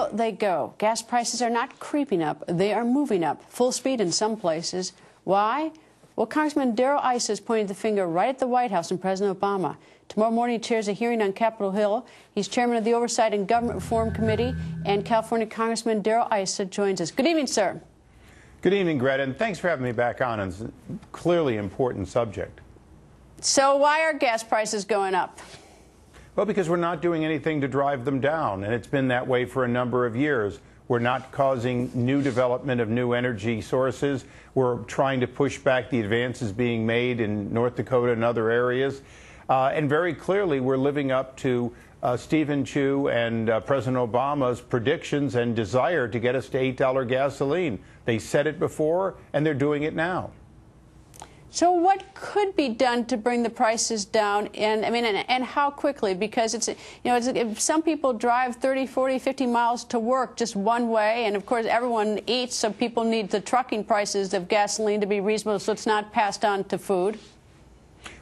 will they go? Gas prices are not creeping up. They are moving up, full speed in some places. Why? Well, Congressman Darrell Issa is pointing the finger right at the White House and President Obama. Tomorrow morning, he chairs a hearing on Capitol Hill. He's chairman of the Oversight and Government Reform Committee, and California Congressman Darrell Issa joins us. Good evening, sir. Good evening, Greta, and thanks for having me back on. It's a clearly important subject. So why are gas prices going up? Well, because we're not doing anything to drive them down, and it's been that way for a number of years. We're not causing new development of new energy sources. We're trying to push back the advances being made in North Dakota and other areas. And very clearly, we're living up to Stephen Chu and President Obama's predictions and desire to get us to $8 gasoline. They said it before, and they're doing it now. So what could be done to bring the prices down, and how quickly? Because some people drive 30, 40, 50 miles to work just one way, and of course everyone eats, so people need the trucking prices of gasoline to be reasonable so it's not passed on to food.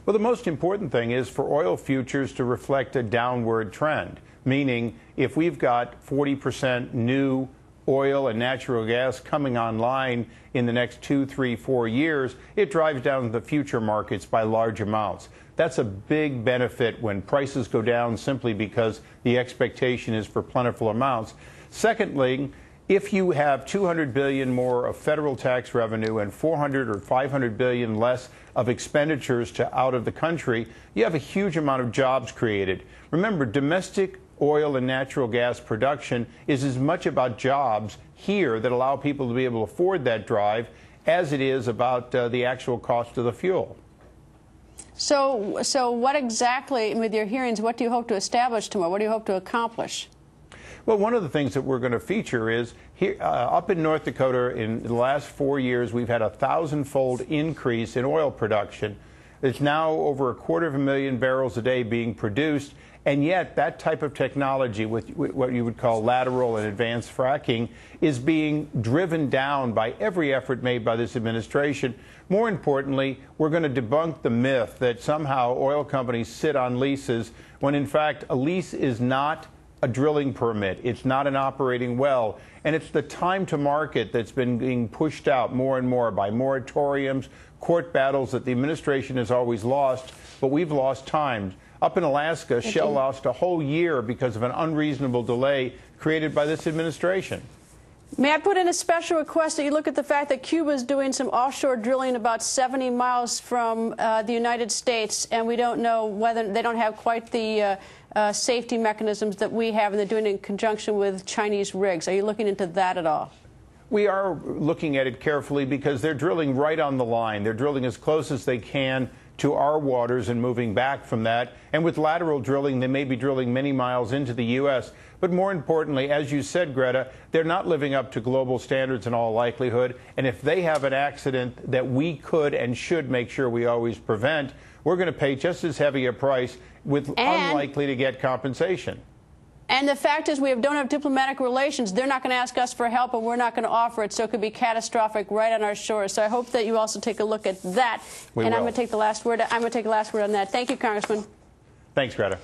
Well, the most important thing is for oil futures to reflect a downward trend, meaning if we've got 40% new oil and natural gas coming online in the next 2, 3, 4 years, it drives down the future markets by large amounts. That's a big benefit when prices go down simply because the expectation is for plentiful amounts. Secondly, if you have $200 billion more of federal tax revenue and $400 or $500 billion less of expenditures out of the country, you have a huge amount of jobs created. Remember, domestic oil and natural gas production is as much about jobs here that allow people to be able to afford that drive as it is about the actual cost of the fuel. So what exactly, with your hearings, what do you hope to establish tomorrow? What do you hope to accomplish? Well, one of the things that we're going to feature is here up in North Dakota in the last 4 years, we've had a 1,000-fold increase in oil production. It's now over 250,000 barrels a day being produced. And yet that type of technology with what you would call lateral and advanced fracking is being driven down by every effort made by this administration. More importantly, we're going to debunk the myth that somehow oil companies sit on leases when in fact a lease is not a drilling permit. It's not an operating well. And it's the time to market that's been being pushed out more and more by moratoriums, court battles that the administration has always lost, but we've lost time. Up in Alaska, Shell lost a whole year because of an unreasonable delay created by this administration. May I put in a special request that you look at the fact that Cuba is doing some offshore drilling about 70 miles from the United States, and we don't know whether they don't have quite the safety mechanisms that we have, and they're doing it in conjunction with Chinese rigs. Are you looking into that at all? We are looking at it carefully because they're drilling right on the line. They're drilling as close as they can to our waters and moving back from that. And with lateral drilling, they may be drilling many miles into the U.S. But more importantly, as you said, Greta, they're not living up to global standards in all likelihood. And if they have an accident that we could and should make sure we always prevent, we're going to pay just as heavy a price with unlikely to get compensation. And the fact is we don't have diplomatic relations. They're not going to ask us for help, and we're not going to offer it, so it could be catastrophic right on our shores. So I hope that you also take a look at that. We will. I'm going to take the last word. I'm going to take the last word on that. Thank you, Congressman. Thanks, Greta.